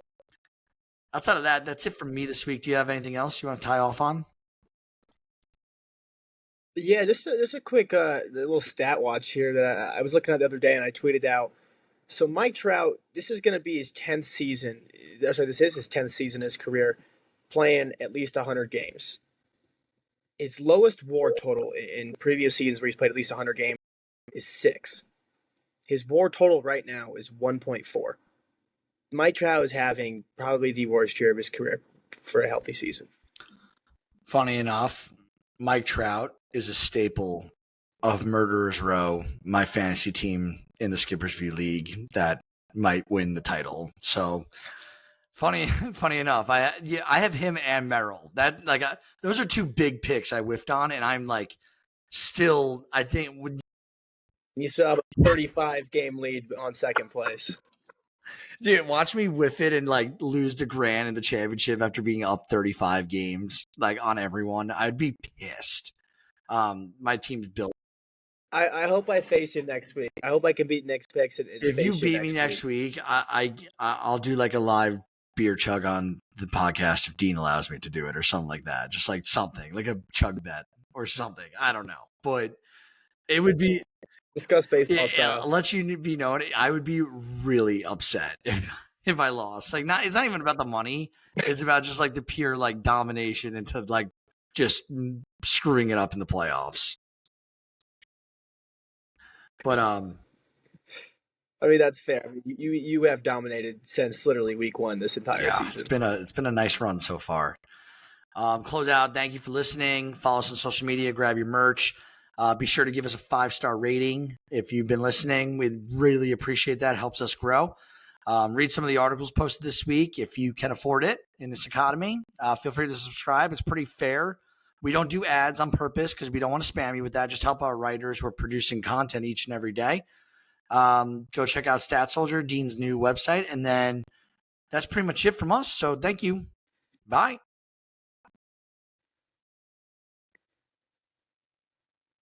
[SPEAKER 1] outside of that, that's it from me this week. Do you have anything else you want to tie off on?
[SPEAKER 2] Yeah, just a quick little stat watch here that I was looking at the other day, and I tweeted out. So Mike Trout, this is going to be his 10th season. Sorry, this is his 10th season in his career, playing at least 100 games. His lowest WAR total in previous seasons where he's played at least 100 games is 6. His WAR total right now is 1.4. Mike Trout is having probably the worst year of his career for a healthy season.
[SPEAKER 1] Funny enough, Mike Trout is a staple of Murderers Row, my fantasy team in the Skippers View League that might win the title. So funny enough, I have him and Merrill. That those are two big picks I whiffed on, and I'm still I think would.
[SPEAKER 2] You still have a 35 game lead on second place.
[SPEAKER 1] Dude, watch me whiff it and lose to Grant in the championship after being up 35 games on everyone. I'd be pissed. My team's built.
[SPEAKER 2] I hope I face you next week. I hope I can beat Nick's picks.
[SPEAKER 1] If you beat me next week, I'll do a live beer chug on the podcast if Dean allows me to do it or something like that. Just something a chug bet or something. I don't know, but it would be.
[SPEAKER 2] Discuss baseball style.
[SPEAKER 1] I'll let you be known. I would be really upset if if I lost. Like, it's not even about the money. It's about just like the pure like domination into like just screwing it up in the playoffs. But
[SPEAKER 2] I mean, that's fair. I mean, you have dominated since literally week one this entire season.
[SPEAKER 1] It's been a nice run so far. Close out. Thank you for listening. Follow us on social media. Grab your merch. Be sure to give us a 5-star rating if you've been listening. We'd really appreciate that. It helps us grow. Read some of the articles posted this week if you can afford it in this economy. Feel free to subscribe. It's pretty fair. We don't do ads on purpose because we don't want to spam you with that. Just help our writers who are producing content each and every day. Go check out Stat Soldier, Dean's new website. And then that's pretty much it from us. So thank you. Bye.